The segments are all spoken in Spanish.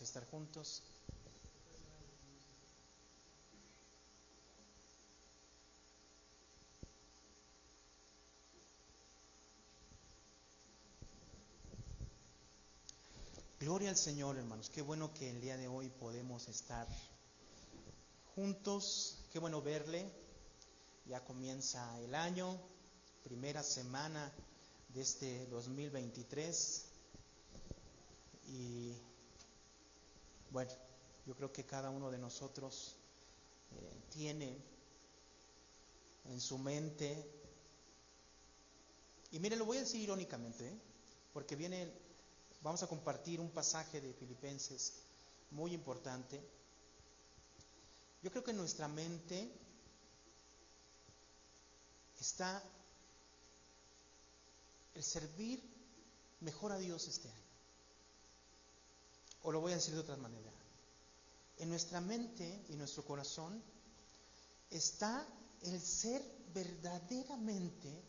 estar juntos. Gloria al Señor, hermanos. Qué bueno que el día de hoy podemos estar juntos. Qué bueno verle. Ya comienza el año, primera semana de este 2023. Y bueno, yo creo que cada uno de nosotros tiene en su mente, y mire, lo voy a decir irónicamente, porque vamos a compartir un pasaje de Filipenses muy importante. Yo creo que en nuestra mente está el servir mejor a Dios este año. O lo voy a decir de otra manera. En nuestra mente y nuestro corazón está el ser verdaderamente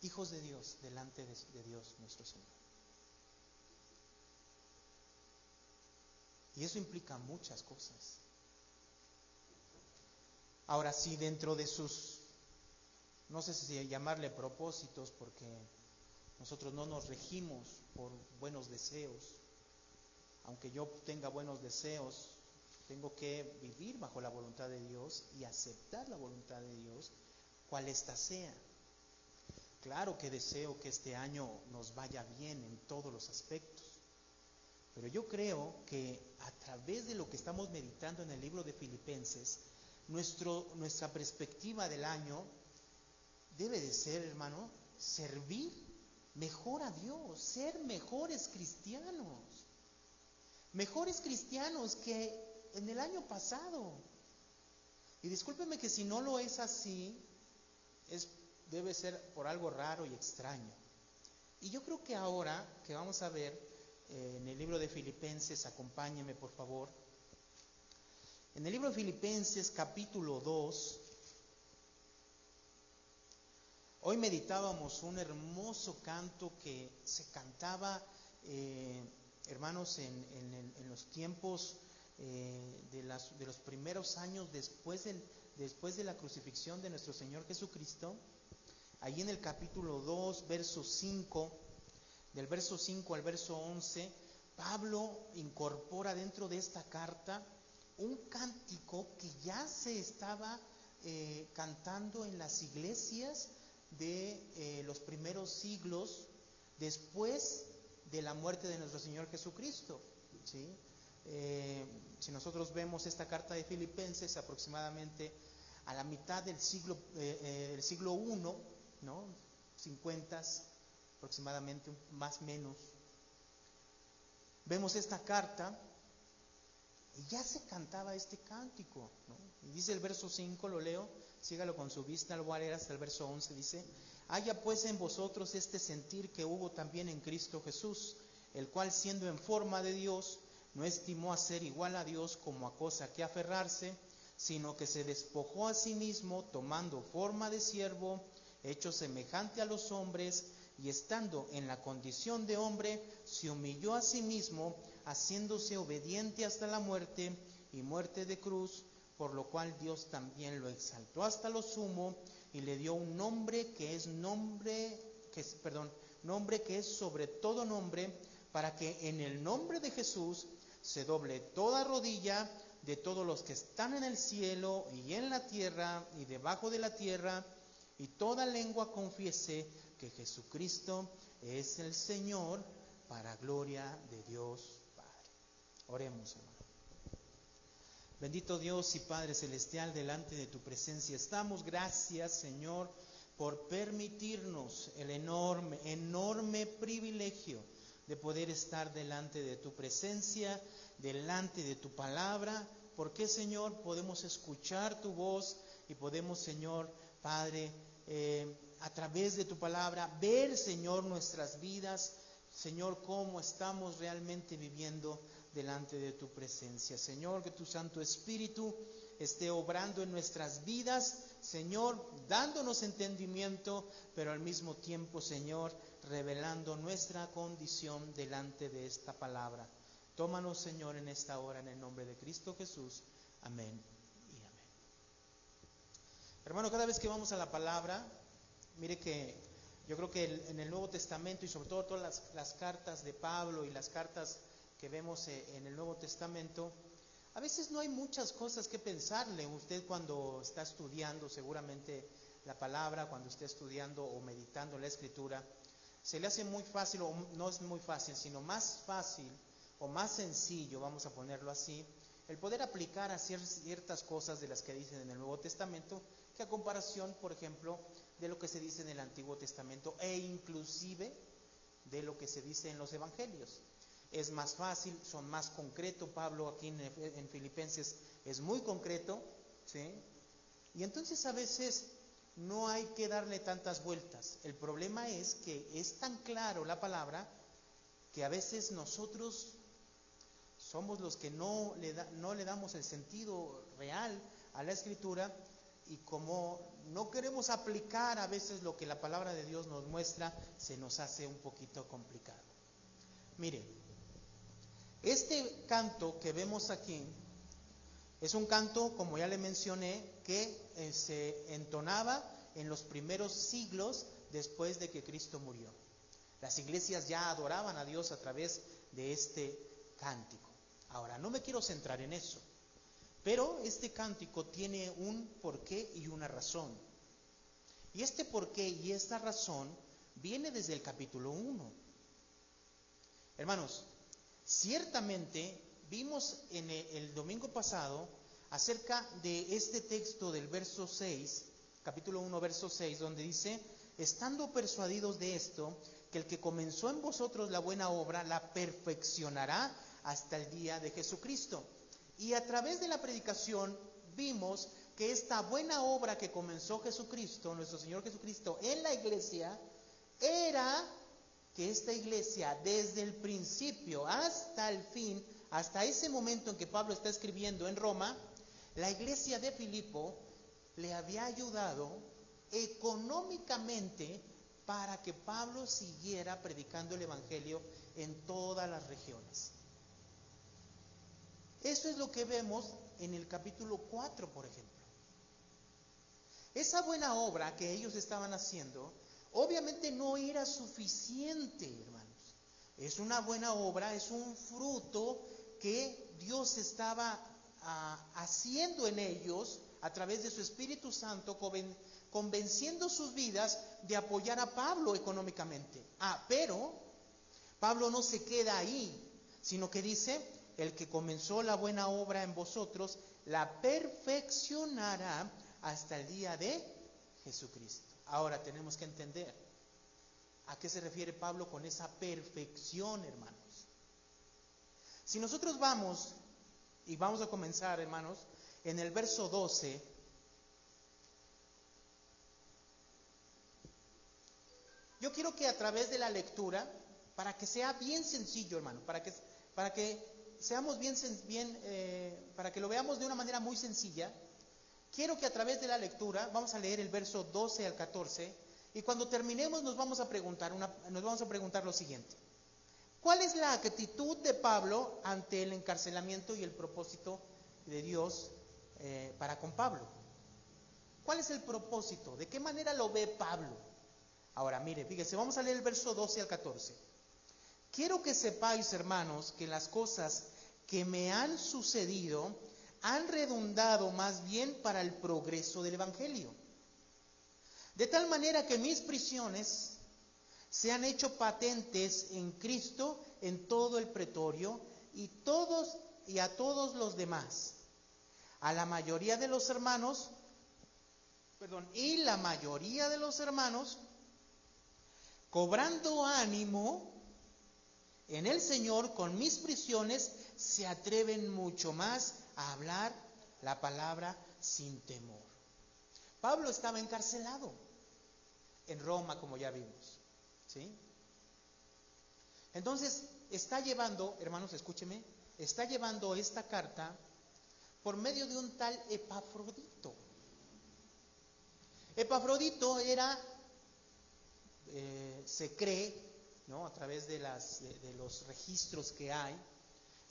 hijos de Dios delante de Dios nuestro Señor. Y eso implica muchas cosas. Ahora, si dentro de sus, no sé si llamarle propósitos, porque nosotros no nos regimos por buenos deseos. Aunque yo tenga buenos deseos, tengo que vivir bajo la voluntad de Dios y aceptar la voluntad de Dios, cual ésta sea. Claro que deseo que este año nos vaya bien en todos los aspectos, pero yo creo que a través de lo que estamos meditando en el libro de Filipenses, nuestra perspectiva del año debe de ser, hermano, servir mejor a Dios, ser mejores cristianos que en el año pasado. Y discúlpeme que si no lo es así, debe ser por algo raro y extraño. Y yo creo que ahora que vamos a ver en el libro de Filipenses, acompáñenme por favor, en el libro de Filipenses capítulo 2, hoy meditábamos un hermoso canto que se cantaba, hermanos, en los tiempos de los primeros años después de la crucifixión de nuestro Señor Jesucristo. Allí en el capítulo 2, verso 5, del verso 5 al verso 11, Pablo incorpora dentro de esta carta un cántico que ya se estaba cantando en las iglesias de los primeros siglos después de la muerte de nuestro Señor Jesucristo, ¿sí? Si nosotros vemos esta carta de Filipenses aproximadamente a la mitad del siglo I, ¿no? 50 aproximadamente, más o menos, vemos esta carta y ya se cantaba este cántico, ¿no? Y dice el verso 5, lo leo, sígalo con su vista, lo voy a leer hasta el verso 11, dice: haya pues en vosotros este sentir que hubo también en Cristo Jesús, el cual siendo en forma de Dios, no estimó a ser igual a Dios como a cosa que aferrarse, sino que se despojó a sí mismo, tomando forma de siervo, hecho semejante a los hombres, y estando en la condición de hombre, se humilló a sí mismo, haciéndose obediente hasta la muerte, y muerte de cruz, por lo cual Dios también lo exaltó hasta lo sumo, y le dio un nombre que es sobre todo nombre, para que en el nombre de Jesús se doble toda rodilla de todos los que están en el cielo y en la tierra y debajo de la tierra, y toda lengua confiese que Jesucristo es el Señor, para gloria de Dios Padre. Oremos, hermano. Bendito Dios y Padre Celestial, delante de tu presencia estamos. Gracias, Señor, por permitirnos el enorme privilegio de poder estar delante de tu presencia, delante de tu palabra, porque, Señor, podemos escuchar tu voz y podemos, Señor, Padre, a través de tu palabra, ver, Señor, nuestras vidas, Señor, cómo estamos realmente viviendo delante de tu presencia. Señor, que tu Santo Espíritu esté obrando en nuestras vidas, Señor, dándonos entendimiento, pero al mismo tiempo, Señor, revelando nuestra condición delante de esta palabra. Tómanos, Señor, en esta hora, en el nombre de Cristo Jesús. Amén y amén. Hermano, cada vez que vamos a la palabra, mire que yo creo que en el Nuevo Testamento y sobre todo todas las cartas de Pablo y las cartas que vemos en el Nuevo Testamento, a veces no hay muchas cosas que pensarle. Usted cuando está estudiando seguramente la palabra, cuando esté estudiando o meditando la Escritura, se le hace muy fácil, o no es muy fácil, sino más fácil o más sencillo, vamos a ponerlo así, el poder aplicar a ciertas cosas de las que dicen en el Nuevo Testamento, que a comparación, por ejemplo, de lo que se dice en el Antiguo Testamento e inclusive de lo que se dice en los Evangelios. Es más fácil, son más concretos. Pablo aquí en Filipenses es muy concreto, ¿sí? Y entonces a veces no hay que darle tantas vueltas. El problema es que es tan claro la palabra que a veces nosotros somos los que no le damos el sentido real a la Escritura, y como no queremos aplicar a veces lo que la palabra de Dios nos muestra, se nos hace un poquito complicado. Mire, este canto que vemos aquí es un canto, como ya le mencioné, que se entonaba en los primeros siglos después de que Cristo murió. Las iglesias ya adoraban a Dios a través de este cántico. Ahora, no me quiero centrar en eso, pero este cántico tiene un porqué y una razón. Y este porqué y esta razón viene desde el capítulo 1. Hermanos, ciertamente vimos en el domingo pasado acerca de este texto del verso 6, capítulo 1, verso 6, donde dice: estando persuadidos de esto, que el que comenzó en vosotros la buena obra, la perfeccionará hasta el día de Jesucristo. Y a través de la predicación vimos que esta buena obra que comenzó Jesucristo, nuestro Señor Jesucristo, en la iglesia, era que esta iglesia, desde el principio hasta el fin, hasta ese momento en que Pablo está escribiendo en Roma, la iglesia de Filipo le había ayudado económicamente para que Pablo siguiera predicando el evangelio en todas las regiones. Eso es lo que vemos en el capítulo 4, por ejemplo. Esa buena obra que ellos estaban haciendo, obviamente no era suficiente, hermanos. Es una buena obra, es un fruto que Dios estaba haciendo en ellos a través de su Espíritu Santo, convenciendo sus vidas de apoyar a Pablo económicamente. Pero Pablo no se queda ahí, sino que dice: el que comenzó la buena obra en vosotros, la perfeccionará hasta el día de Jesucristo. Ahora tenemos que entender a qué se refiere Pablo con esa perfección, hermanos. Si nosotros vamos a comenzar, hermanos, en el verso 12, yo quiero que a través de la lectura, para que sea bien sencillo, hermano, para que seamos para que lo veamos de una manera muy sencilla, quiero que a través de la lectura, vamos a leer el verso 12 al 14, y cuando terminemos nos vamos a preguntar lo siguiente: ¿cuál es la actitud de Pablo ante el encarcelamiento y el propósito de Dios para con Pablo? ¿Cuál es el propósito? ¿De qué manera lo ve Pablo? Ahora, mire, fíjese, vamos a leer el verso 12 al 14. Quiero que sepáis, hermanos, que las cosas que me han sucedido han redundado más bien para el progreso del evangelio. De tal manera que mis prisiones se han hecho patentes en Cristo en todo el pretorio y a todos los demás. A la mayoría de los hermanos, y la mayoría de los hermanos, cobrando ánimo en el Señor con mis prisiones, se atreven mucho más a hablar la palabra sin temor. Pablo estaba encarcelado en Roma, como ya vimos, ¿sí? Entonces está llevando, hermanos, escúcheme, está llevando esta carta por medio de un tal Epafrodito. Epafrodito era, se cree, ¿no?, a través de los registros que hay,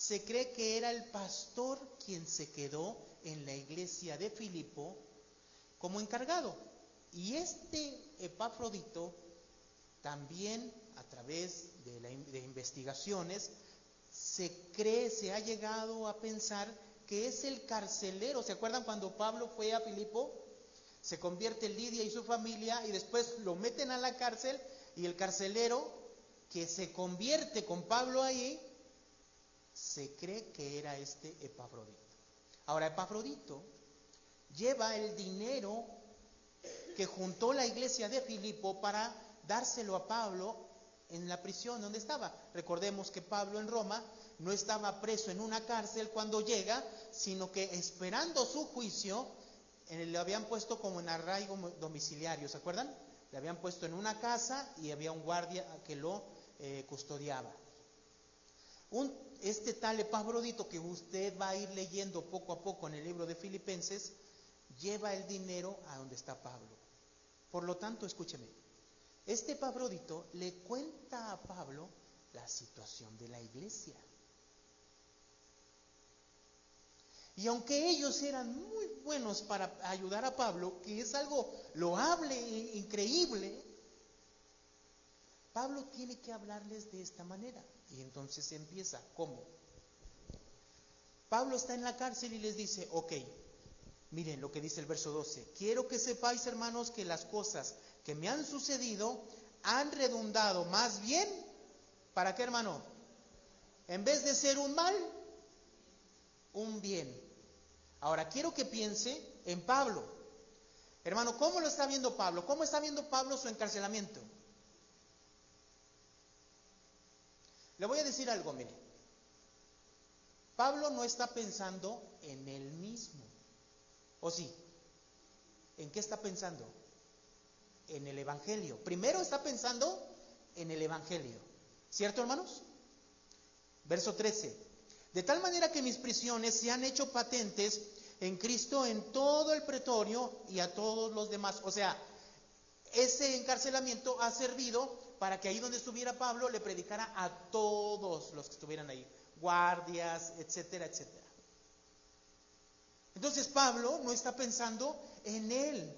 se cree que era el pastor quien se quedó en la iglesia de Filipo como encargado. Y este Epafrodito también, a través de investigaciones, se ha llegado a pensar que es el carcelero. ¿Se acuerdan cuando Pablo fue a Filipo? Se convierte en Lidia y su familia y después lo meten a la cárcel, y el carcelero que se convierte con Pablo ahí, se cree que era este Epafrodito. Ahora, Epafrodito lleva el dinero que juntó la iglesia de Filipo para dárselo a Pablo en la prisión donde estaba. Recordemos que Pablo en Roma no estaba preso en una cárcel cuando llega, sino que esperando su juicio, le habían puesto como en arraigo domiciliario, ¿se acuerdan? Le habían puesto en una casa y había un guardia que lo custodiaba. Este tal Epafrodito, que usted va a ir leyendo poco a poco en el libro de Filipenses, lleva el dinero a donde está Pablo. Por lo tanto, escúcheme, este Epafrodito le cuenta a Pablo la situación de la iglesia. Y aunque ellos eran muy buenos para ayudar a Pablo, que es algo loable e increíble, Pablo tiene que hablarles de esta manera. Y entonces empieza, ¿cómo? Pablo está en la cárcel y les dice, ok, miren lo que dice el verso 12. Quiero que sepáis, hermanos, que las cosas que me han sucedido han redundado más bien, ¿para qué, hermano? En vez de ser un mal, un bien. Ahora, quiero que piense en Pablo. Hermano, ¿cómo lo está viendo Pablo? ¿Cómo está viendo Pablo su encarcelamiento? Le voy a decir algo, mire. Pablo no está pensando en él mismo. ¿O sí? ¿En qué está pensando? En el Evangelio. Primero está pensando en el Evangelio. ¿Cierto, hermanos? Verso 13. De tal manera que mis prisiones se han hecho patentes en Cristo en todo el pretorio y a todos los demás. O sea, ese encarcelamiento ha servido para que ahí donde estuviera Pablo le predicara a todos los que estuvieran ahí, guardias, etcétera, etcétera. Entonces Pablo no está pensando en él,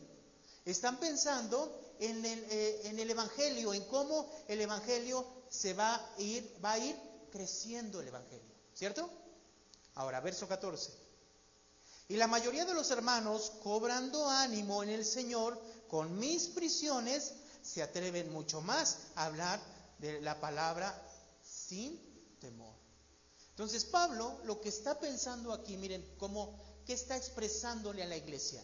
están pensando en el Evangelio, en cómo el Evangelio va a ir creciendo el Evangelio, ¿cierto? Ahora, verso 14. Y la mayoría de los hermanos, cobrando ánimo en el Señor, con mis prisiones, se atreven mucho más a hablar de la palabra sin temor. Entonces Pablo lo que está pensando aquí, miren, ¿qué está expresándole a la iglesia?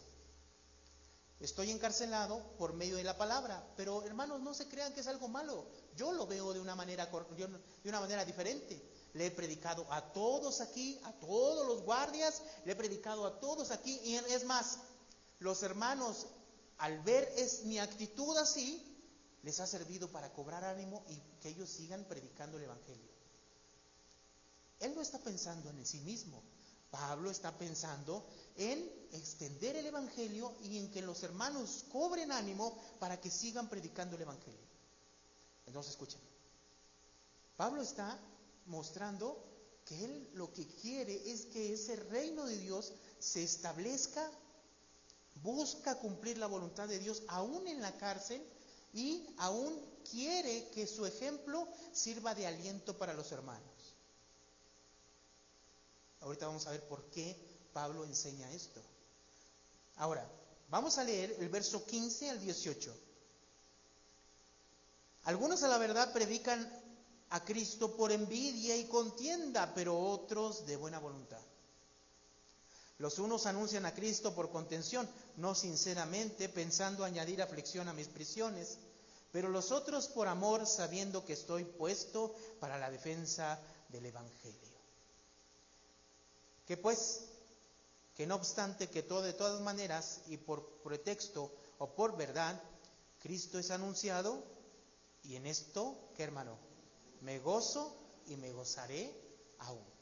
Estoy encarcelado por medio de la palabra, pero hermanos, no se crean que es algo malo. Yo lo veo de una manera diferente. Le he predicado a todos aquí, a todos los guardias, le he predicado a todos aquí, y es más, los hermanos, al ver mi actitud así, les ha servido para cobrar ánimo y que ellos sigan predicando el Evangelio. Él no está pensando en sí mismo. Pablo está pensando en extender el Evangelio y en que los hermanos cobren ánimo para que sigan predicando el Evangelio. Entonces, escuchen. Pablo está mostrando que él lo que quiere es que ese reino de Dios se establezca, busca cumplir la voluntad de Dios aún en la cárcel, y aún quiere que su ejemplo sirva de aliento para los hermanos. Ahorita vamos a ver por qué Pablo enseña esto. Ahora, vamos a leer el verso 15 al 18. Algunos a la verdad predican a Cristo por envidia y contienda, pero otros de buena voluntad. Los unos anuncian a Cristo por contención, no sinceramente, pensando añadir aflicción a mis prisiones, pero los otros por amor, sabiendo que estoy puesto para la defensa del Evangelio. Que pues, que no obstante que de todas maneras y por pretexto o por verdad, Cristo es anunciado, y en esto, ¿qué, hermano? Me gozo y me gozaré aún.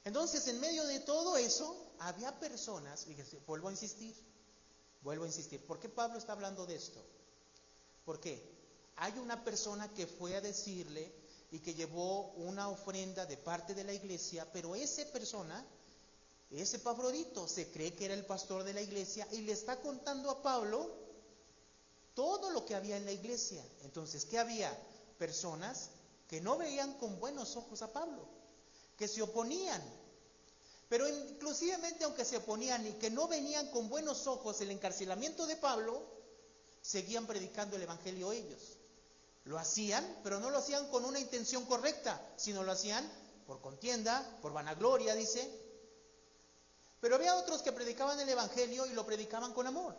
Entonces, en medio de todo eso, había personas, fíjense, vuelvo a insistir, ¿por qué Pablo está hablando de esto? Porque hay una persona que fue a decirle y que llevó una ofrenda de parte de la iglesia, pero esa persona, ese Epafrodito, se cree que era el pastor de la iglesia y le está contando a Pablo todo lo que había en la iglesia. Entonces, ¿qué había? Personas que no veían con buenos ojos a Pablo, que se oponían. Pero inclusivemente aunque se oponían y que no venían con buenos ojos el encarcelamiento de Pablo, seguían predicando el evangelio ellos. Lo hacían, pero no lo hacían con una intención correcta, sino lo hacían por contienda, por vanagloria, dice. Pero había otros que predicaban el evangelio y lo predicaban con amor.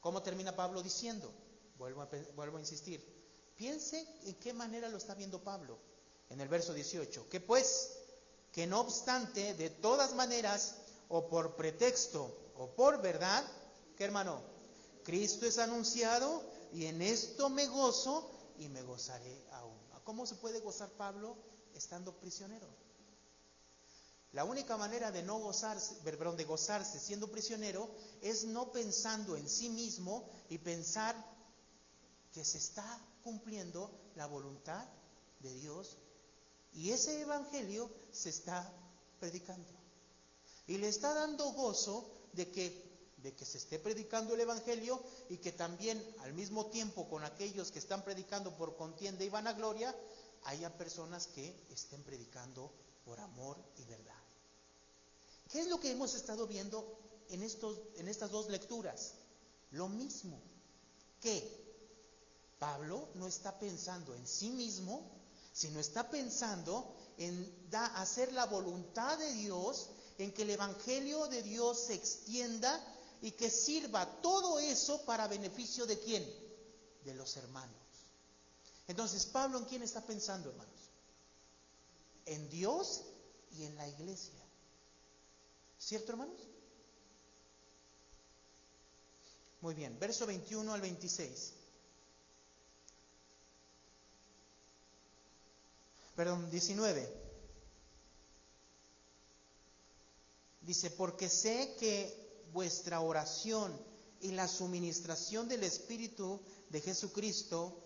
¿Cómo termina Pablo diciendo? Vuelvo a insistir. Piense en qué manera lo está viendo Pablo. En el verso 18. Que pues, que no obstante, de todas maneras, o por pretexto, o por verdad, ¿qué hermano? Cristo es anunciado, y en esto me gozo, y me gozaré aún. ¿Cómo se puede gozar Pablo estando prisionero? La única manera de no gozarse, de gozarse siendo prisionero, es no pensando en sí mismo y pensar que se está cumpliendo la voluntad de Dios y ese evangelio se está predicando. Y le está dando gozo de que se esté predicando el evangelio y que también al mismo tiempo con aquellos que están predicando por contienda y vanagloria, haya personas que estén predicando por amor y verdad. ¿Qué es lo que hemos estado viendo en estas dos lecturas? Lo mismo, que Pablo no está pensando en sí mismo, sino está pensando en hacer la voluntad de Dios, en que el evangelio de Dios se extienda y que sirva todo eso para beneficio ¿de quién? De los hermanos. Entonces, ¿Pablo en quién está pensando, hermanos? En Dios y en la iglesia. ¿Cierto, hermanos? Muy bien, verso 21 al 26. Perdón, 19. Dice, porque sé que vuestra oración y la suministración del Espíritu de Jesucristo,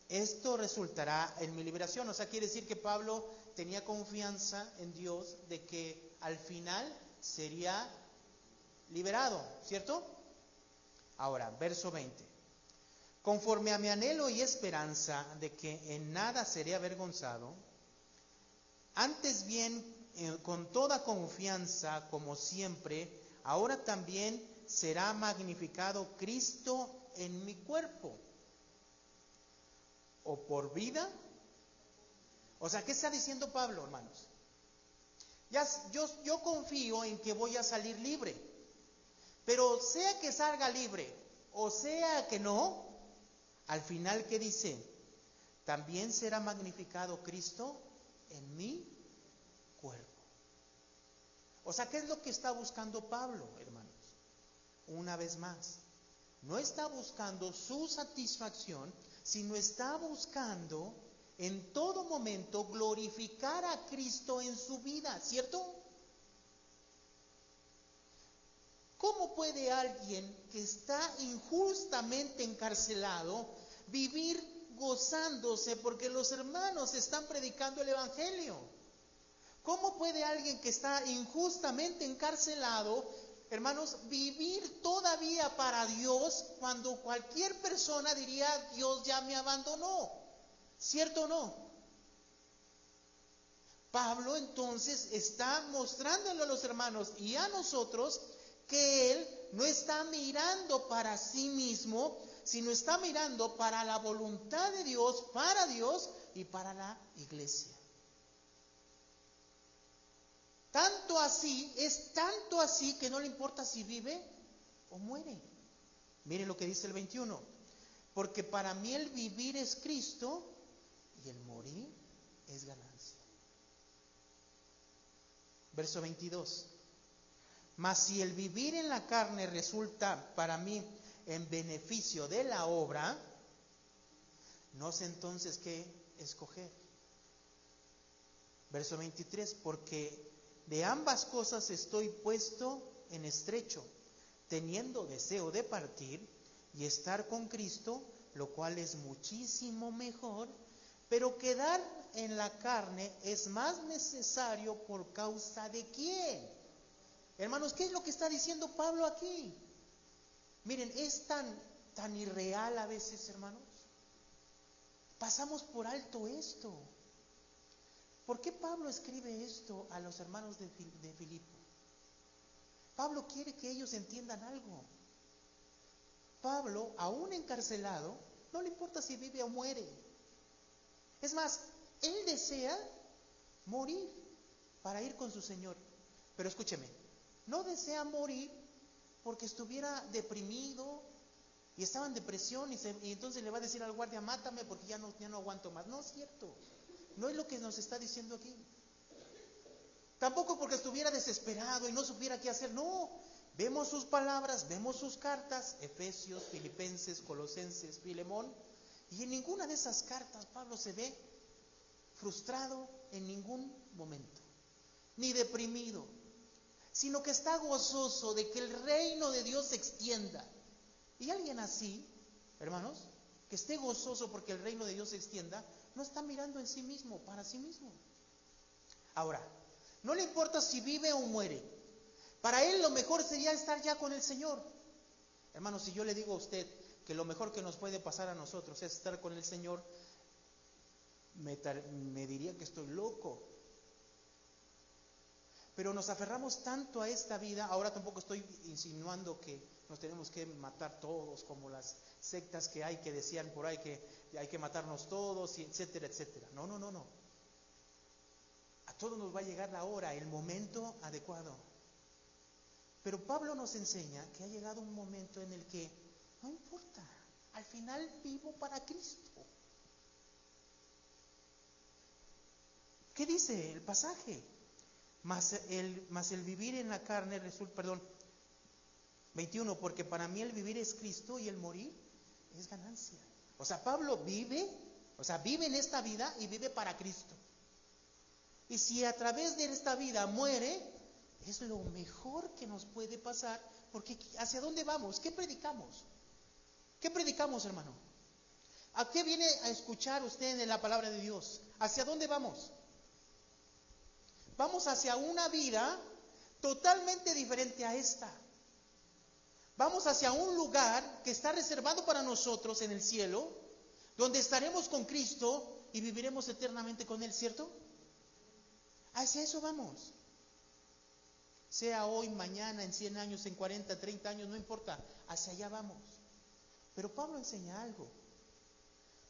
esto resultará en mi liberación. O sea, quiere decir que Pablo tenía confianza en Dios de que al final sería liberado, ¿cierto? Ahora, verso 20. Conforme a mi anhelo y esperanza de que en nada seré avergonzado, antes bien, con toda confianza, como siempre, ahora también será magnificado Cristo en mi cuerpo, o por vida. O sea, ¿qué está diciendo Pablo, hermanos? Yo confío en que voy a salir libre, pero sea que salga libre o sea que no, al final, ¿qué dice? También será magnificado Cristo en mi cuerpo. O sea, ¿qué es lo que está buscando Pablo, hermanos? Una vez más, no está buscando su satisfacción, sino está buscando en todo momento glorificar a Cristo en su vida, ¿cierto? ¿Cómo puede alguien que está injustamente encarcelado vivir gozándose porque los hermanos están predicando el evangelio? ¿Cómo puede alguien que está injustamente encarcelado, hermanos, vivir todavía para Dios cuando cualquier persona diría, Dios ya me abandonó? ¿Cierto o no? Pablo entonces está mostrándole a los hermanos y a nosotros que él no está mirando para sí mismo, sino está mirando para la voluntad de Dios, para Dios y para la iglesia. Tanto así, es tanto así que no le importa si vive o muere. Miren lo que dice el 21. Porque para mí el vivir es Cristo y el morir es ganancia. Verso 22. Mas si el vivir en la carne resulta para mí en beneficio de la obra, no sé entonces qué escoger. Verso 23. Porque de ambas cosas estoy puesto en estrecho, teniendo deseo de partir y estar con Cristo, lo cual es muchísimo mejor, Pero quedar en la carne es más necesario por causa de ¿quién? Hermanos, ¿qué es lo que está diciendo Pablo aquí? Miren, es tan irreal a veces, hermanos. Pasamos por alto esto. ¿Por qué Pablo escribe esto a los hermanos de Filipo? Pablo quiere que ellos entiendan algo. Pablo, aún encarcelado, no le importa si vive o muere. Es más, él desea morir para ir con su Señor. Pero escúcheme, no desea morir porque estuviera deprimido y estaba en depresión y entonces le va a decir al guardia, mátame porque ya no aguanto más. No es cierto. No es lo que nos está diciendo aquí. Tampoco porque estuviera desesperado y no supiera qué hacer. No, vemos sus palabras, vemos sus cartas, Efesios, Filipenses, Colosenses, Filemón, y en ninguna de esas cartas Pablo se ve frustrado en ningún momento, ni deprimido, sino que está gozoso de que el reino de Dios se extienda. Y alguien así, hermanos, que esté gozoso porque el reino de Dios se extienda, no está mirando en sí mismo, para sí mismo. Ahora, no le importa si vive o muere. Para él lo mejor sería estar ya con el Señor. Hermanos, si yo le digo a usted que lo mejor que nos puede pasar a nosotros es estar con el Señor, me diría que estoy loco. Pero nos aferramos tanto a esta vida. Ahora tampoco estoy insinuando que nos tenemos que matar todos, como las sectas que hay que decían por ahí que hay que matarnos todos, y etcétera, etcétera. No. A todos nos va a llegar la hora, el momento adecuado. Pero Pablo nos enseña que ha llegado un momento en el que no importa, al final vivo para Cristo. ¿Qué dice el pasaje? Mas el vivir en la carne resulta, 21, porque para mí el vivir es Cristo y el morir es ganancia. O sea, Pablo vive en esta vida y vive para Cristo. Y si a través de esta vida muere, es lo mejor que nos puede pasar, porque ¿hacia dónde vamos? ¿Qué predicamos? ¿Qué predicamos, hermano? ¿A qué viene a escuchar usted en la palabra de Dios? ¿Hacia dónde vamos? Vamos hacia una vida totalmente diferente a esta. Vamos hacia un lugar que está reservado para nosotros en el cielo, donde estaremos con Cristo y viviremos eternamente con Él, ¿cierto? Hacia eso vamos. Sea hoy, mañana, en 100 años, en 40, 30 años, no importa. Hacia allá vamos. Pero Pablo enseña algo.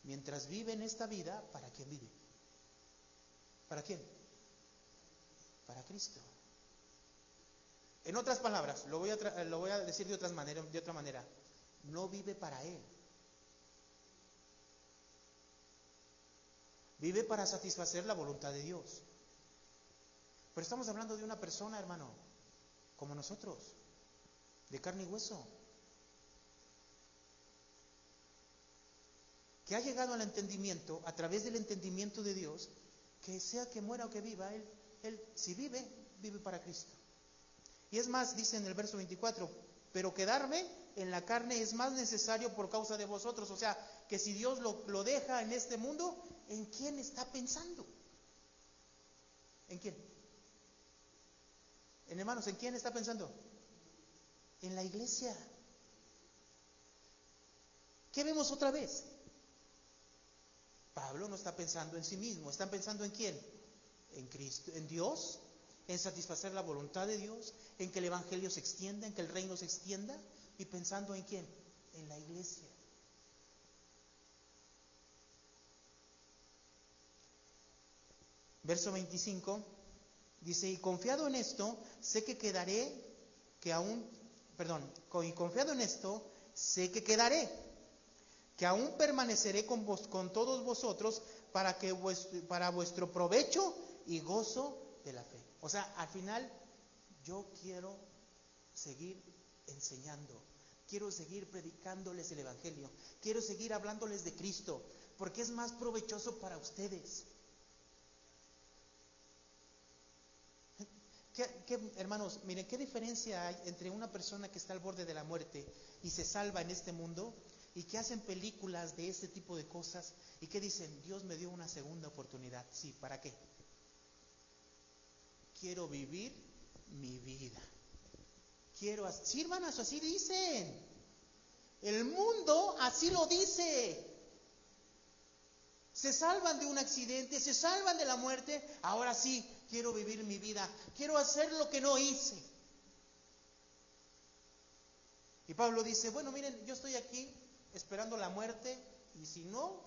Mientras vive en esta vida, ¿para quién vive? ¿Para quién? Para Cristo. En otras palabras, lo voy a decir de otra manera. No vive para Él. Vive para satisfacer la voluntad de Dios. Pero estamos hablando de una persona, hermano, como nosotros, de carne y hueso, que ha llegado al entendimiento, a través del entendimiento de Dios, que sea que muera o que viva, él si vive, vive para Cristo. Y es más, dice en el verso 24, pero quedarme en la carne es más necesario por causa de vosotros. O sea, que si Dios lo deja en este mundo, ¿en quién está pensando? ¿En quién? Hermanos, ¿en quién está pensando? En la iglesia. ¿Qué vemos otra vez? Pablo no está pensando en sí mismo, ¿está pensando en quién? En Cristo, en Dios, en satisfacer la voluntad de Dios, en que el evangelio se extienda, en que el reino se extienda, y pensando en quién? En la iglesia. Verso 25 dice, y confiado en esto, sé que quedaré, que aún permaneceré con todos vosotros para vuestro provecho y gozo de la fe. O sea, al final yo quiero seguir enseñando, quiero seguir predicándoles el evangelio, quiero seguir hablándoles de Cristo, porque es más provechoso para ustedes. Hermanos, miren, ¿qué diferencia hay entre una persona que está al borde de la muerte y se salva en este mundo y que hacen películas de este tipo de cosas y que dicen, Dios me dio una segunda oportunidad. Sí, ¿para qué? Quiero vivir mi vida. Sí, hermanas, así dicen. El mundo así lo dice. Se salvan de un accidente, se salvan de la muerte. Ahora sí, quiero vivir mi vida. Quiero hacer lo que no hice. Y Pablo dice, bueno, miren, yo estoy aquí esperando la muerte, y si no,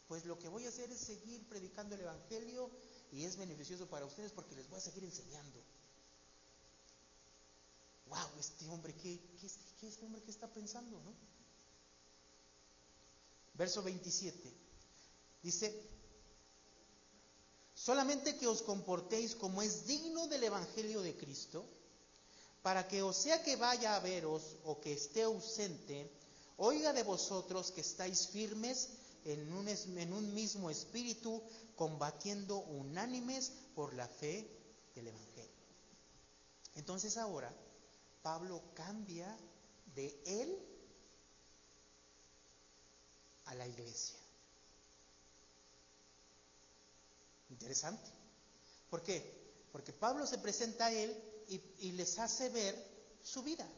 pues lo que voy a hacer es seguir predicando el evangelio, y es beneficioso para ustedes porque les voy a seguir enseñando. Wow, este hombre, ¿qué este hombre qué está pensando, no? Verso 27. Dice, solamente que os comportéis como es digno del evangelio de Cristo, para que o sea que vaya a veros o que esté ausente, oiga de vosotros que estáis firmes en un mismo espíritu, combatiendo unánimes por la fe del evangelio. Entonces ahora Pablo cambia de él a la iglesia. Interesante. ¿Por qué? Porque Pablo se presenta a él y les hace ver su vida.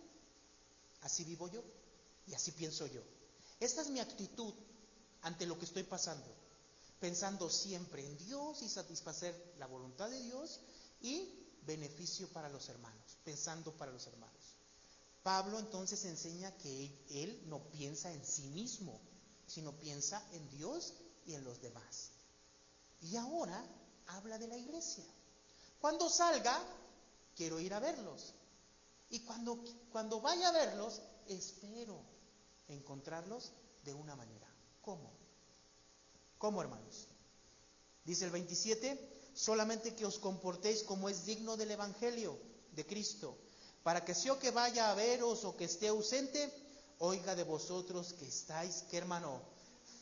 Así vivo yo y así pienso yo. Esta es mi actitud ante lo que estoy pasando, pensando siempre en Dios y satisfacer la voluntad de Dios y beneficio para los hermanos, pensando para los hermanos. Pablo entonces enseña que él no piensa en sí mismo, sino piensa en Dios y en los demás. Y ahora habla de la iglesia. Cuando salga, quiero ir a verlos. Y cuando vaya a verlos, espero encontrarlos de una manera. ¿Cómo? ¿Cómo, hermanos? Dice el 27, solamente que os comportéis como es digno del evangelio de Cristo, para que sea que vaya a veros o que esté ausente, oiga de vosotros que estáis, ¿qué, hermano?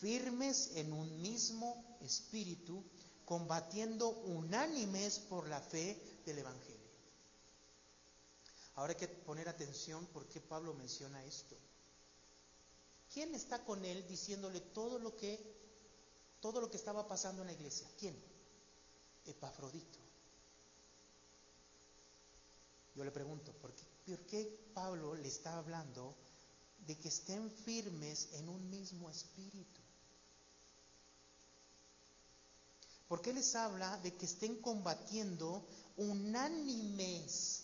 Firmes en un mismo espíritu, combatiendo unánimes por la fe del evangelio. Ahora hay que poner atención por qué Pablo menciona esto. ¿Quién está con él diciéndole todo lo que estaba pasando en la iglesia? ¿Quién? Epafrodito. Yo le pregunto, ¿por qué Pablo le está hablando de que estén firmes en un mismo espíritu? ¿Por qué les habla de que estén combatiendo unánimes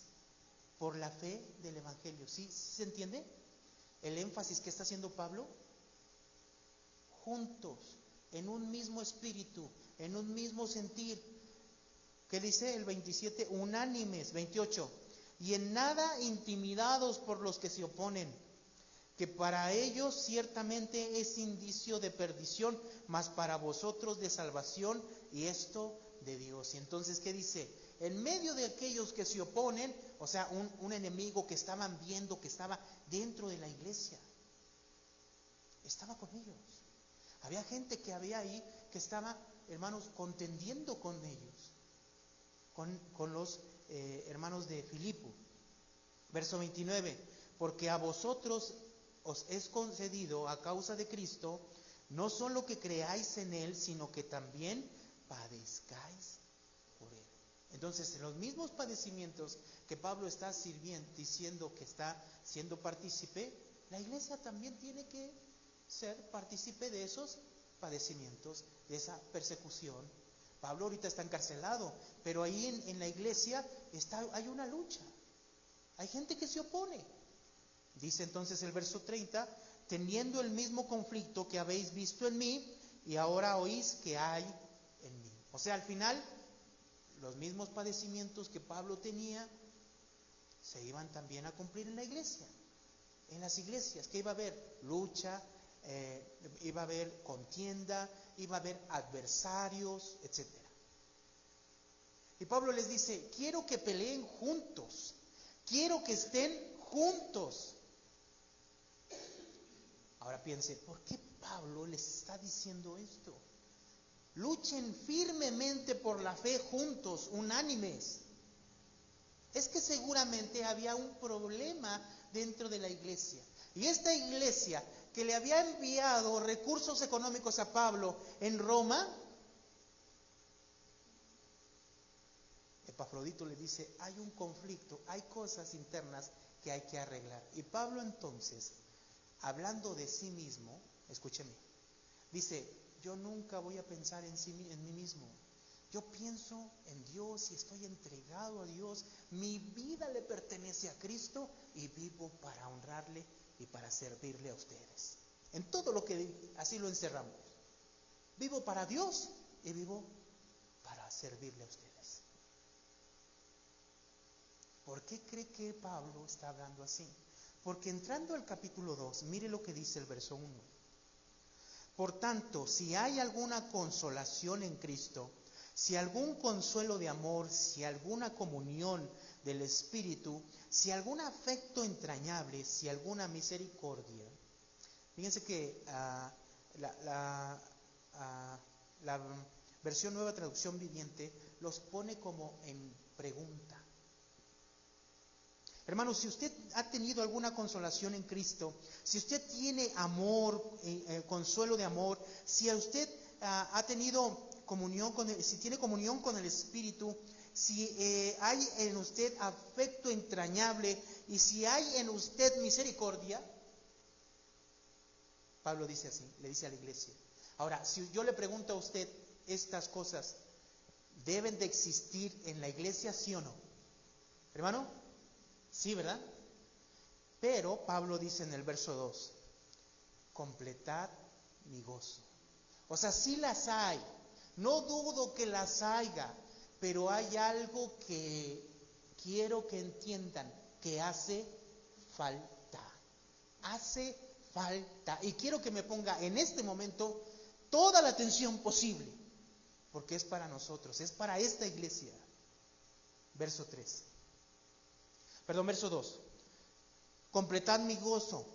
por la fe del evangelio? ¿Sí se entiende el énfasis que está haciendo Pablo? Juntos, en un mismo espíritu, en un mismo sentir. ¿Qué dice el 27? Unánimes. 28. Y en nada intimidados por los que se oponen, que para ellos ciertamente es indicio de perdición, mas para vosotros de salvación, y esto de Dios. Y entonces, ¿qué dice? En medio de aquellos que se oponen, o sea, un enemigo que estaban viendo, que estaba dentro de la iglesia, estaba con ellos. Había gente que había ahí que estaba, hermanos, contendiendo con ellos, con los hermanos de Filipo. Verso 29, porque a vosotros os es concedido a causa de Cristo, no solo que creáis en Él, sino que también padezcáis por Él. Entonces, en los mismos padecimientos que Pablo está diciendo que está siendo partícipe, la iglesia también tiene que ser partícipe de esos padecimientos, de esa persecución. Pablo ahorita está encarcelado, pero ahí en la iglesia hay una lucha. Hay gente que se opone. Dice entonces el verso 30, teniendo el mismo conflicto que habéis visto en mí y ahora oís que hay en mí. O sea, al final, los mismos padecimientos que Pablo tenía se iban también a cumplir en la iglesia. En las iglesias, que iba a haber lucha, iba a haber contienda, iba a haber adversarios, etc. Y Pablo les dice, quiero que peleen juntos, quiero que estén juntos. Ahora piense, ¿por qué Pablo les está diciendo esto? Luchen firmemente por la fe juntos, unánimes. Es que seguramente había un problema dentro de la iglesia. Y esta iglesia que le había enviado recursos económicos a Pablo en Roma, Epafrodito le dice, hay un conflicto, hay cosas internas que hay que arreglar. Y Pablo entonces, hablando de sí mismo, escúcheme, dice, yo nunca voy a pensar en mí mismo. Yo pienso en Dios y estoy entregado a Dios. Mi vida le pertenece a Cristo y vivo para honrarle y para servirle a ustedes. En todo lo que así lo encerramos. Vivo para Dios y vivo para servirle a ustedes. ¿Por qué cree que Pablo está hablando así? Porque entrando al capítulo 2, mire lo que dice el verso 1. Por tanto, si hay alguna consolación en Cristo, si algún consuelo de amor, si alguna comunión del Espíritu, si algún afecto entrañable, si alguna misericordia. Fíjense que la versión Nueva Traducción Viviente los pone como en pregunta. Hermanos, si usted ha tenido alguna consolación en Cristo, si usted tiene amor, consuelo de amor, si usted ha tenido comunión si tiene comunión con el Espíritu, si hay en usted afecto entrañable y si hay en usted misericordia, Pablo dice así, le dice a la iglesia. Ahora, si yo le pregunto a usted estas cosas, ¿deben de existir en la iglesia, sí o no? Hermano, sí, ¿verdad? Pero Pablo dice en el verso 2, completad mi gozo. O sea, sí las hay. No dudo que las haya, pero hay algo que quiero que entiendan, que hace falta. Hace falta. Y quiero que me ponga en este momento toda la atención posible, porque es para nosotros, es para esta iglesia. Verso 3. Perdón, verso 2. Completad mi gozo.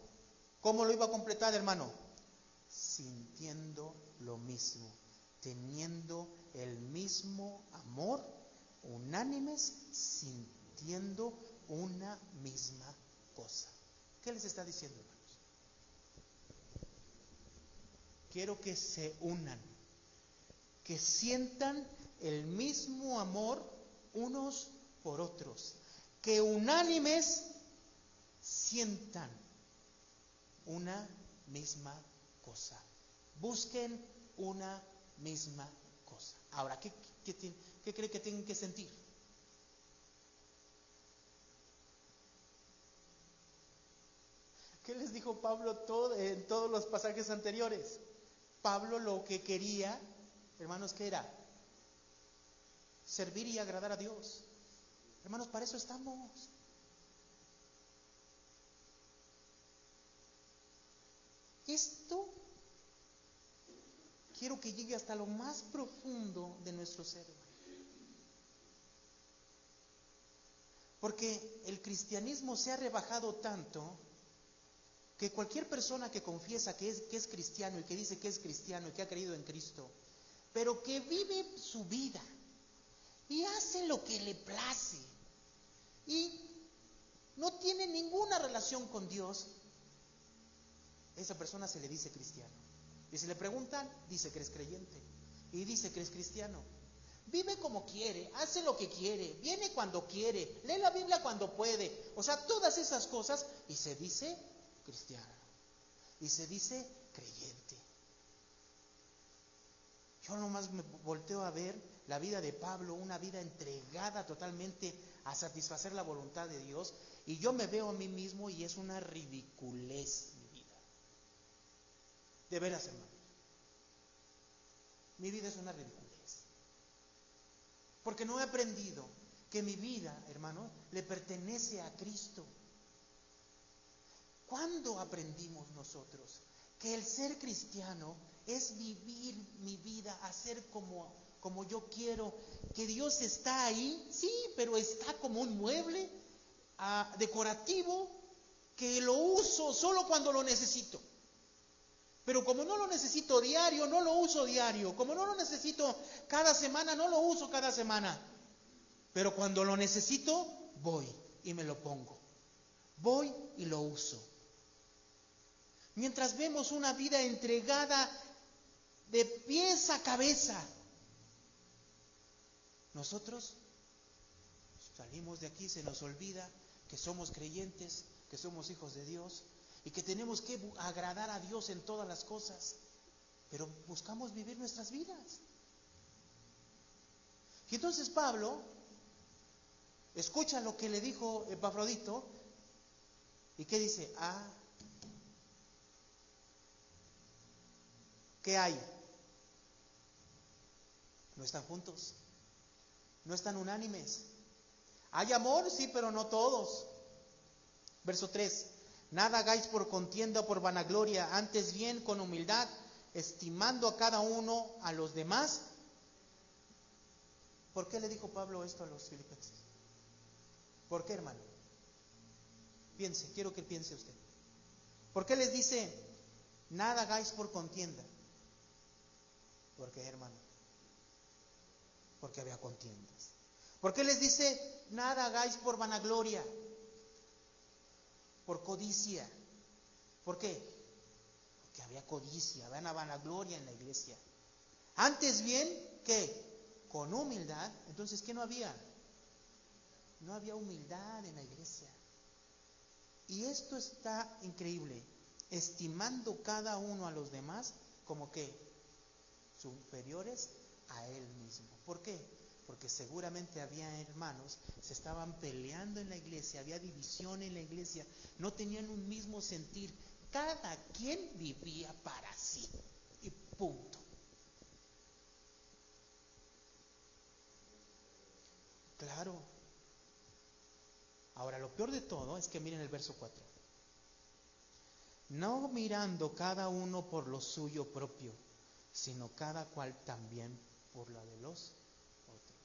¿Cómo lo iba a completar, hermano? Sintiendo lo mismo, teniendo el mismo amor, unánimes, sintiendo una misma cosa. ¿Qué les está diciendo, hermanos? Quiero que se unan, que sientan el mismo amor unos por otros, que unánimes sientan una misma cosa. Busquen una misma cosa. Ahora, ¿qué cree que tienen que sentir? ¿Qué les dijo Pablo en todos los pasajes anteriores? Pablo lo que quería, hermanos, ¿qué era? Servir y agradar a Dios. Hermanos, para eso estamos. Esto quiero que llegue hasta lo más profundo de nuestro ser. Porque el cristianismo se ha rebajado tanto que cualquier persona que confiesa que es cristiano y que dice que es cristiano y que ha creído en Cristo, pero que vive su vida y hace lo que le place y no tiene ninguna relación con Dios, esa persona se le dice cristiano. Y si le preguntan, dice que eres creyente y dice que eres cristiano. Vive como quiere, hace lo que quiere, viene cuando quiere, lee la Biblia cuando puede, o sea, todas esas cosas, y se dice cristiano y se dice creyente. Yo nomás me volteo a ver la vida de Pablo, una vida entregada totalmente a satisfacer la voluntad de Dios, y yo me veo a mí mismo y es una ridiculez mi vida. De veras, hermanos, mi vida es una ridiculez, porque no he aprendido que mi vida, hermano, le pertenece a Cristo. ¿Cuándo aprendimos nosotros que el ser cristiano es vivir mi vida, hacer como yo quiero, que Dios está ahí, sí, pero está como un mueble decorativo que lo uso solo cuando lo necesito? Pero como no lo necesito diario, no lo uso diario. Como no lo necesito cada semana, no lo uso cada semana. Pero cuando lo necesito, voy y me lo pongo. Voy y lo uso. Mientras vemos una vida entregada de pies a cabeza, nosotros salimos de aquí, se nos olvida que somos creyentes, que somos hijos de Dios y que tenemos que agradar a Dios en todas las cosas, pero buscamos vivir nuestras vidas. Y entonces Pablo escucha lo que le dijo Epafrodito y ¿qué dice? ¿Qué hay? No están juntos, no están unánimes. Hay amor, sí, pero no todos. Verso 3: nada hagáis por contienda o por vanagloria, antes bien con humildad, estimando a cada uno a los demás. ¿Por qué le dijo Pablo esto a los filipenses? ¿Por qué, hermano? Piense, quiero que piense usted. ¿Por qué les dice nada hagáis por contienda? ¿Por qué, hermano? Porque había contiendas. ¿Por qué les dice nada hagáis por vanagloria? Por codicia. ¿Por qué? Porque había codicia, había una vanagloria en la iglesia. Antes bien, ¿qué? Con humildad. Entonces, ¿qué no había? No había humildad en la iglesia. Y esto está increíble. Estimando cada uno a los demás como que superiores a él mismo. ¿Por qué? Porque seguramente había hermanos, se estaban peleando en la iglesia, había división en la iglesia, no tenían un mismo sentir. Cada quien vivía para sí. Y punto. Claro. Ahora, lo peor de todo es que miren el verso 4. No mirando cada uno por lo suyo propio, sino cada cual también por la de los otros.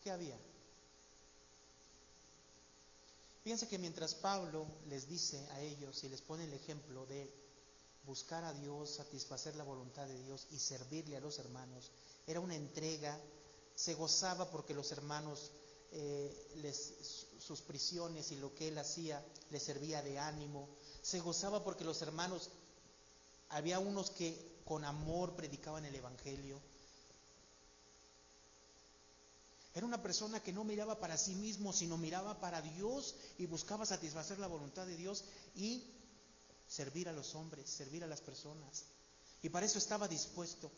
¿Qué había? Fíjense que mientras Pablo les dice a ellos y les pone el ejemplo de buscar a Dios, satisfacer la voluntad de Dios y servirle a los hermanos, era una entrega, se gozaba porque los hermanos, sus prisiones y lo que él hacía les servía de ánimo, se gozaba porque los hermanos, había unos que con amor predicaban el evangelio. Era una persona que no miraba para sí mismo, sino miraba para Dios y buscaba satisfacer la voluntad de Dios y servir a los hombres, servir a las personas. Y para eso estaba dispuesto.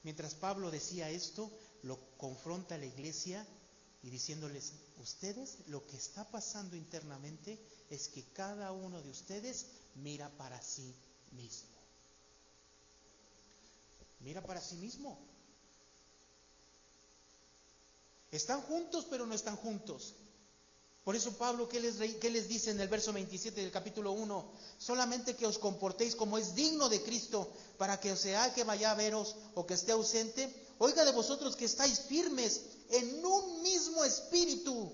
Mientras Pablo decía esto, lo confronta a la iglesia y diciéndoles, ustedes, lo que está pasando internamente es que cada uno de ustedes mira para sí mismo. Mira para sí mismo. Están juntos, pero no están juntos. Por eso Pablo, ¿qué les dice en el verso 27 del capítulo 1? Solamente que os comportéis como es digno de Cristo, para que sea que vaya a veros o que esté ausente, oiga de vosotros que estáis firmes en un mismo espíritu,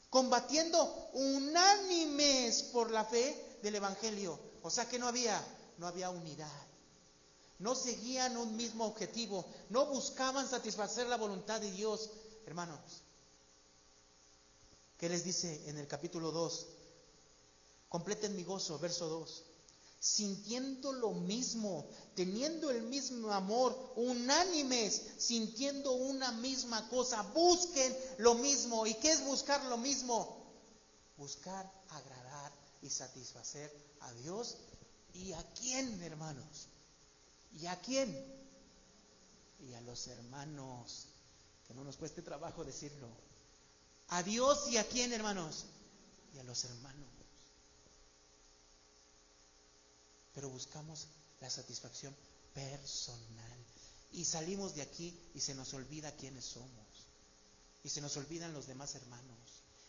combatiendo unánimes por la fe del evangelio. O sea que no había unidad. No seguían un mismo objetivo, no buscaban satisfacer la voluntad de Dios. Hermanos, ¿qué les dice en el capítulo 2? Completen mi gozo, verso 2. Sintiendo lo mismo, teniendo el mismo amor, unánimes, sintiendo una misma cosa, busquen lo mismo. ¿Y qué es buscar lo mismo? Buscar agradar y satisfacer a Dios. ¿Y a quién, hermanos? ¿Y a quién? Y a los hermanos. Que no nos cueste trabajo decirlo. A Dios y a quién, hermanos. Y a los hermanos. Pero buscamos la satisfacción personal. Y salimos de aquí y se nos olvida quiénes somos. Y se nos olvidan los demás hermanos.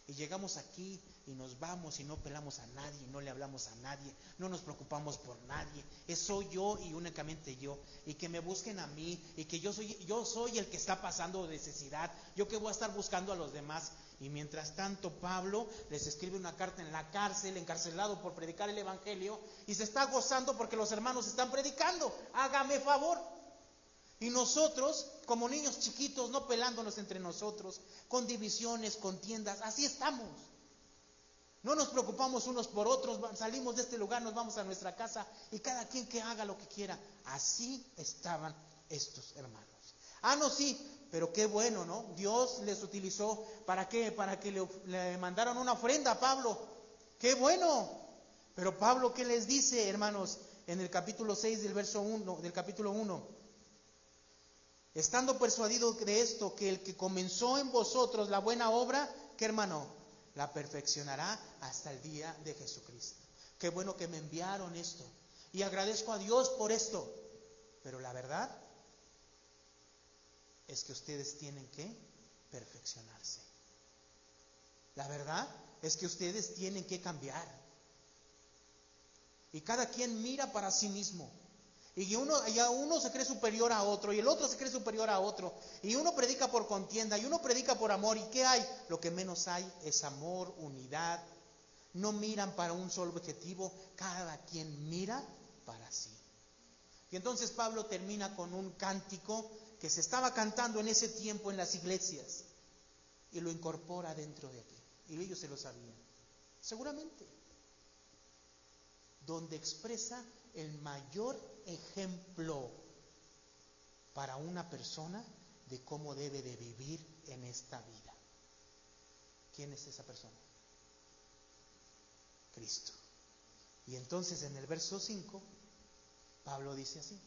Y llegamos aquí y nos vamos y no pelamos a nadie, no le hablamos a nadie, no nos preocupamos por nadie. Soy yo y únicamente yo. Y que me busquen a mí y que yo soy el que está pasando necesidad. Yo que voy a estar buscando a los demás. Y mientras tanto Pablo les escribe una carta en la cárcel, encarcelado por predicar el evangelio, y se está gozando porque los hermanos están predicando. Hágame favor. Y nosotros, como niños chiquitos, no pelándonos entre nosotros, con divisiones, contiendas, así estamos. No nos preocupamos unos por otros, salimos de este lugar, nos vamos a nuestra casa y cada quien que haga lo que quiera. Así estaban estos hermanos. No, sí, pero qué bueno, ¿no? Dios les utilizó, ¿para qué? Para que le mandaron una ofrenda a Pablo. ¡Qué bueno! Pero Pablo, ¿qué les dice, hermanos? En el capítulo 6 del verso 1, del capítulo 1. Estando persuadido de esto, que el que comenzó en vosotros la buena obra, ¿qué, hermano? La perfeccionará hasta el día de Jesucristo. Qué bueno que me enviaron esto. Y agradezco a Dios por esto. Pero la verdad es que ustedes tienen que perfeccionarse. La verdad es que ustedes tienen que cambiar. Y cada quien mira para sí mismo. Y uno se cree superior a otro, y el otro se cree superior a otro. Y uno predica por contienda, y uno predica por amor. ¿Y qué hay? Lo que menos hay es amor, unidad. No miran para un solo objetivo, cada quien mira para sí. Y entonces Pablo termina con un cántico que se estaba cantando en ese tiempo en las iglesias. Y lo incorpora dentro de aquí. Y ellos se lo sabían. Seguramente. Donde expresa el mayor ejemplo para una persona de cómo debe de vivir en esta vida. ¿Quién es esa persona? Cristo. Y entonces en el verso 5, Pablo dice así.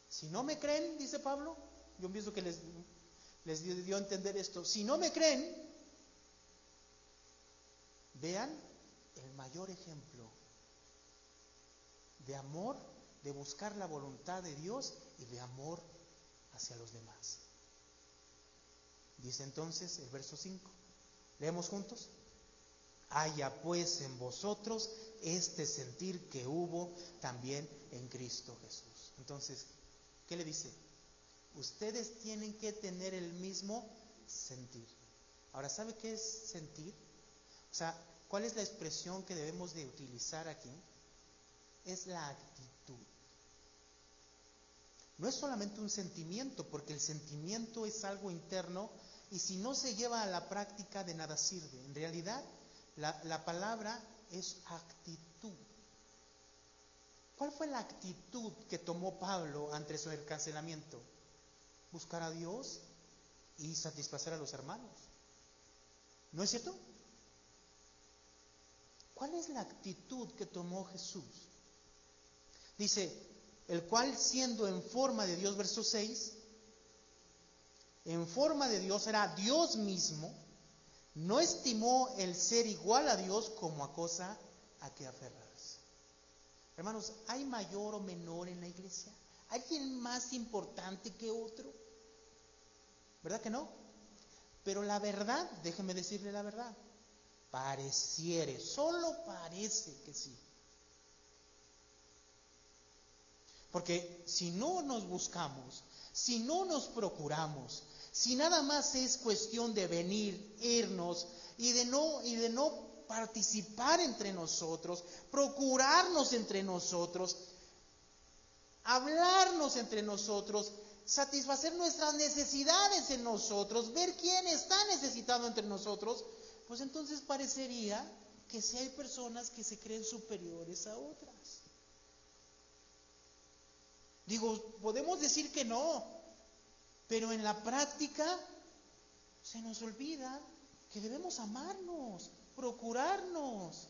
Si no me creen, dice Pablo, yo pienso que les dio a entender esto. Si no me creen, vean el mayor ejemplo de amor, de buscar la voluntad de Dios y de amor hacia los demás. Dice entonces el verso 5. ¿Leemos juntos? Haya pues en vosotros este sentir que hubo también en Cristo Jesús. Entonces, ¿qué le dice? Ustedes tienen que tener el mismo sentir. Ahora, ¿sabe qué es sentir? O sea, ¿cuál es la expresión que debemos de utilizar aquí? Es la actitud. No es solamente un sentimiento, porque el sentimiento es algo interno y si no se lleva a la práctica de nada sirve. En realidad, la palabra es actitud. ¿Cuál fue la actitud que tomó Pablo ante su encarcelamiento? Buscar a Dios y satisfacer a los hermanos. ¿No es cierto? ¿Cuál es la actitud que tomó Jesús? Dice, el cual siendo en forma de Dios, verso 6, en forma de Dios era Dios mismo, no estimó el ser igual a Dios como a cosa a que aferrarse. Hermanos, ¿hay mayor o menor en la iglesia? ¿Hay alguien más importante que otro? ¿Verdad que no? Pero la verdad, déjeme decirle la verdad, pareciere, solo parece que sí. Porque si no nos buscamos, si no nos procuramos, si nada más es cuestión de venir, irnos y de no participar entre nosotros, procurarnos entre nosotros, hablarnos entre nosotros, satisfacer nuestras necesidades en nosotros, ver quién está necesitado entre nosotros, pues entonces parecería que sí hay personas que se creen superiores a otras. Digo, podemos decir que no, pero en la práctica se nos olvida que debemos amarnos, procurarnos.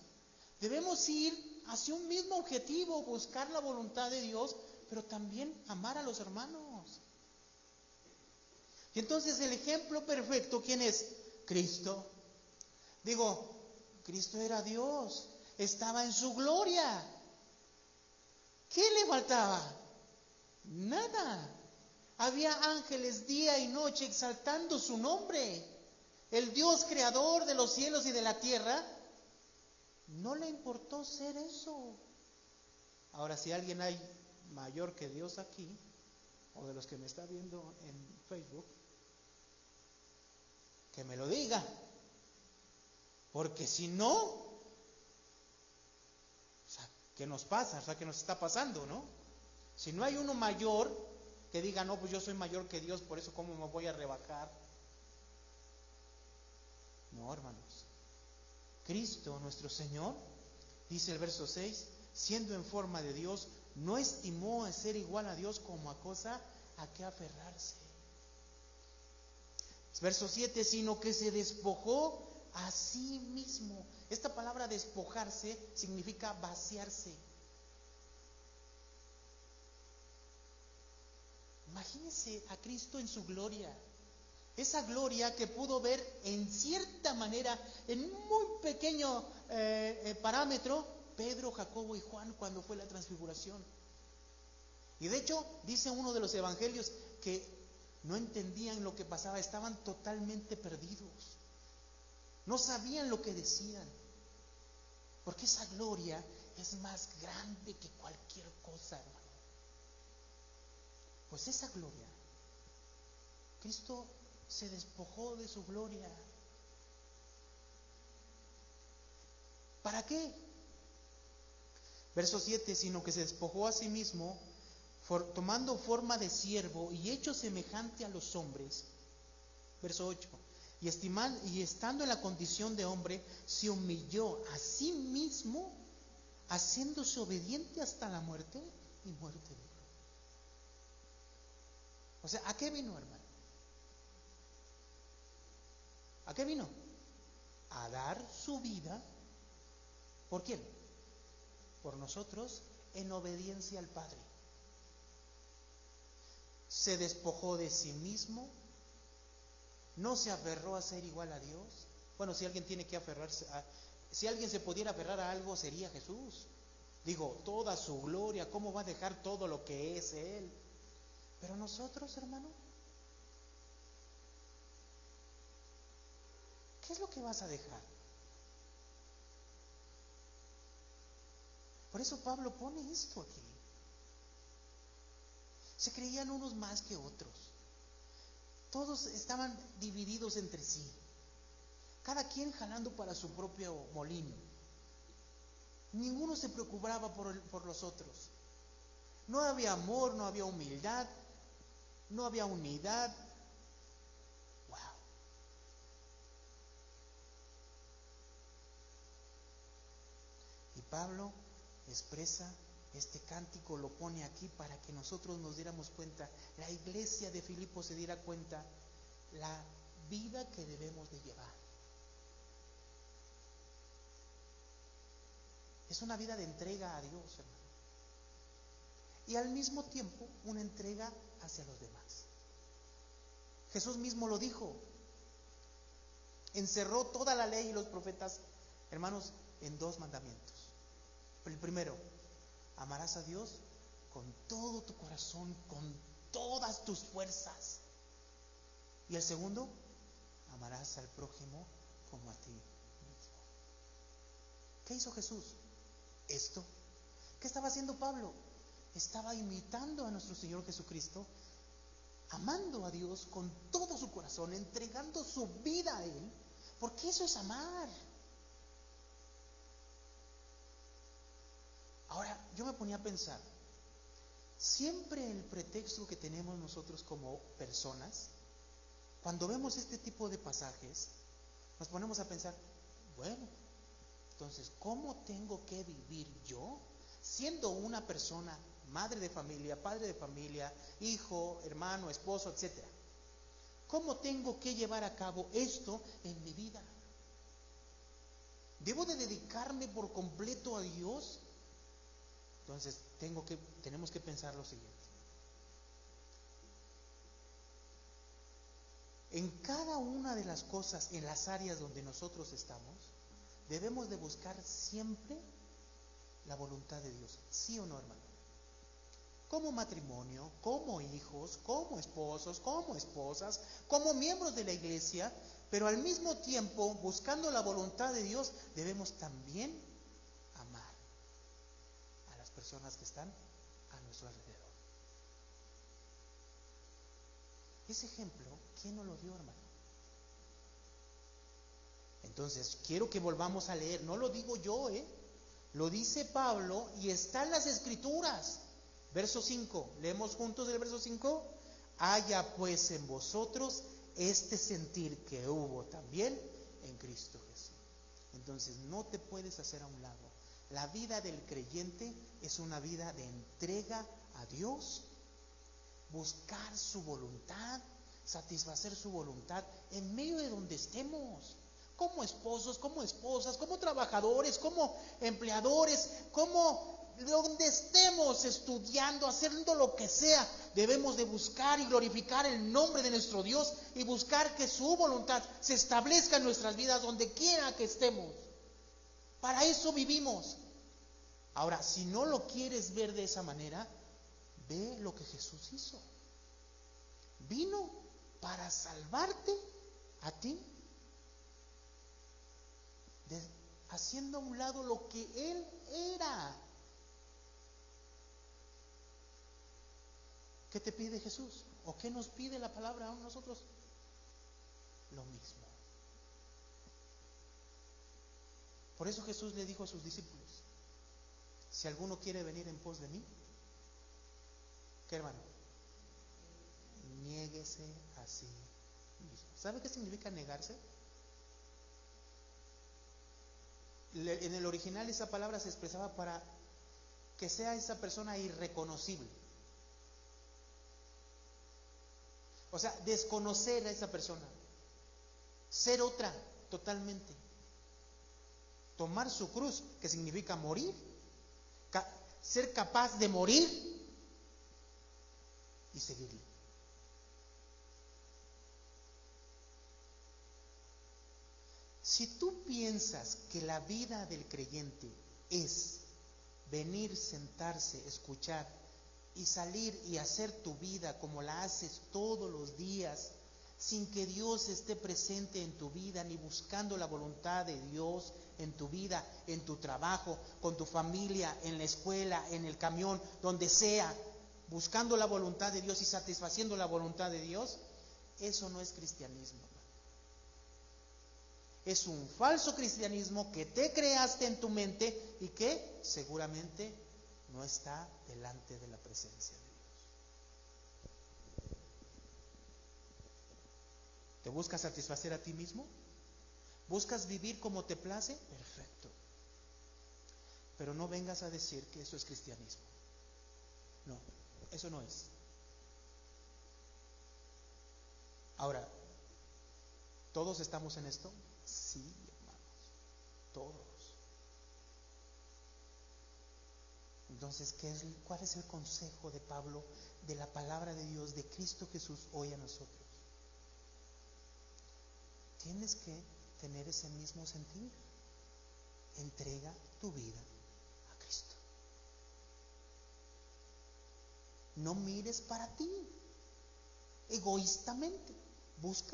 Debemos ir hacia un mismo objetivo, buscar la voluntad de Dios, pero también amar a los hermanos. Y entonces el ejemplo perfecto, ¿quién es? Cristo. Digo, Cristo era Dios, estaba en su gloria. ¿Qué le faltaba? Nada. Había ángeles día y noche exaltando su nombre. El Dios creador de los cielos y de la tierra, no le importó ser eso. Ahora, si alguien hay mayor que Dios aquí, o de los que me está viendo en Facebook, que me lo diga. Porque si no, o sea, ¿qué nos pasa? O sea, ¿qué nos está pasando, no? Si no hay uno mayor que diga, no, pues yo soy mayor que Dios, por eso ¿cómo me voy a rebajar? No, hermanos. Cristo, nuestro Señor, dice el verso 6, siendo en forma de Dios, no estimó a ser igual a Dios como a cosa a que aferrarse. Verso 7, sino que se despojó a sí mismo. Esta palabra despojarse significa vaciarse. Imagínense a Cristo en su gloria. Esa gloria que pudo ver en cierta manera, en muy pequeño parámetro, Pedro, Jacobo y Juan cuando fue la transfiguración. Y de hecho, dice uno de los evangelios que no entendían lo que pasaba, estaban totalmente perdidos. No sabían lo que decían. Porque esa gloria es más grande que cualquier cosa, hermano. Pues esa gloria, Cristo se despojó de su gloria. ¿Para qué? Verso 7, sino que se despojó a sí mismo, tomando forma de siervo y hecho semejante a los hombres. Verso 8, y estando en la condición de hombre, se humilló a sí mismo, haciéndose obediente hasta la muerte y muerte de cruz. O sea, ¿a qué vino, hermano? ¿A qué vino? A dar su vida. ¿Por quién? Por nosotros, en obediencia al Padre. Se despojó de sí mismo, no se aferró a ser igual a Dios. Bueno, si alguien tiene que aferrarse si alguien se pudiera aferrar a algo, sería Jesús. Digo, toda su gloria, ¿cómo va a dejar todo lo que es Él? Pero nosotros, hermano, ¿qué es lo que vas a dejar? Por eso Pablo pone esto aquí. Se creían unos más que otros. Todos estaban divididos entre sí. Cada quien jalando para su propio molino. Ninguno se preocupaba por los otros. No había amor, no había humildad, no había unidad. Wow. Y Pablo expresa este cántico, lo pone aquí para que nosotros nos diéramos cuenta, la iglesia de Filipos se diera cuenta la vida que debemos de llevar. Es una vida de entrega a Dios, hermano. Y al mismo tiempo una entrega hacia los demás. Jesús mismo lo dijo. Encerró toda la ley y los profetas, hermanos, en 2 mandamientos. El primero, amarás a Dios con todo tu corazón, con todas tus fuerzas. Y el segundo, amarás al prójimo como a ti mismo. ¿Qué hizo Jesús? Esto. ¿Qué estaba haciendo Pablo? Estaba imitando a nuestro Señor Jesucristo, amando a Dios con todo su corazón, entregando su vida a Él, porque eso es amar. Ahora, yo me ponía a pensar, siempre el pretexto que tenemos nosotros como personas, cuando vemos este tipo de pasajes, nos ponemos a pensar, bueno, entonces, ¿cómo tengo que vivir yo siendo una persona, madre de familia, padre de familia, hijo, hermano, esposo, etcétera? ¿Cómo tengo que llevar a cabo esto en mi vida? ¿Debo de dedicarme por completo a Dios? Entonces, tenemos que pensar lo siguiente. En cada una de las cosas, en las áreas donde nosotros estamos, debemos de buscar siempre la voluntad de Dios. ¿Sí o no, hermano? Como matrimonio, como hijos, como esposos, como esposas, como miembros de la iglesia, pero al mismo tiempo, buscando la voluntad de Dios, debemos también amar a las personas que están a nuestro alrededor. Ese ejemplo, ¿quién nos lo dio, hermano? Entonces, quiero que volvamos a leer, no lo digo yo, lo dice Pablo y está en las Escrituras. Verso 5, leemos juntos el verso 5. Haya pues en vosotros este sentir que hubo también en Cristo Jesús. Entonces no te puedes hacer a un lado. La vida del creyente es una vida de entrega a Dios, buscar su voluntad, satisfacer su voluntad en medio de donde estemos, como esposos, como esposas, como trabajadores, como empleadores, como donde estemos estudiando, haciendo lo que sea. Debemos de buscar y glorificar el nombre de nuestro Dios y buscar que su voluntad se establezca en nuestras vidas donde quiera que estemos. Para eso vivimos. Ahora, si no lo quieres ver de esa manera, ve lo que Jesús hizo. Vino para salvarte a ti, haciendo a un lado lo que Él era. ¿Qué te pide Jesús? ¿O qué nos pide la palabra a nosotros? Lo mismo. Por eso Jesús le dijo a sus discípulos: si alguno quiere venir en pos de mí, ¿qué, hermano? Niéguese a sí mismo. ¿Sabe qué significa negarse? En el original esa palabra se expresaba para que sea esa persona irreconocible. O sea, desconocer a esa persona, ser otra totalmente. Tomar su cruz, que significa morir, ser capaz de morir y seguirle. Si tú piensas que la vida del creyente es venir, sentarse, escuchar y salir y hacer tu vida como la haces todos los días, sin que Dios esté presente en tu vida, ni buscando la voluntad de Dios en tu vida, en tu trabajo, con tu familia, en la escuela, en el camión, donde sea, buscando la voluntad de Dios y satisfaciendo la voluntad de Dios, eso no es cristianismo. Es un falso cristianismo que te creaste en tu mente y que seguramente no está delante de la presencia de Dios. ¿Te buscas satisfacer a ti mismo? ¿Buscas vivir como te place? Perfecto. Pero no vengas a decir que eso es cristianismo. No, eso no es. Ahora, ¿todos estamos en esto? Sí, hermanos, todos. Entonces, ¿cuál es el consejo de Pablo, de la palabra de Dios, de Cristo Jesús hoy a nosotros? Tienes que tener ese mismo sentir. Entrega tu vida a Cristo. No mires para ti egoístamente. Busca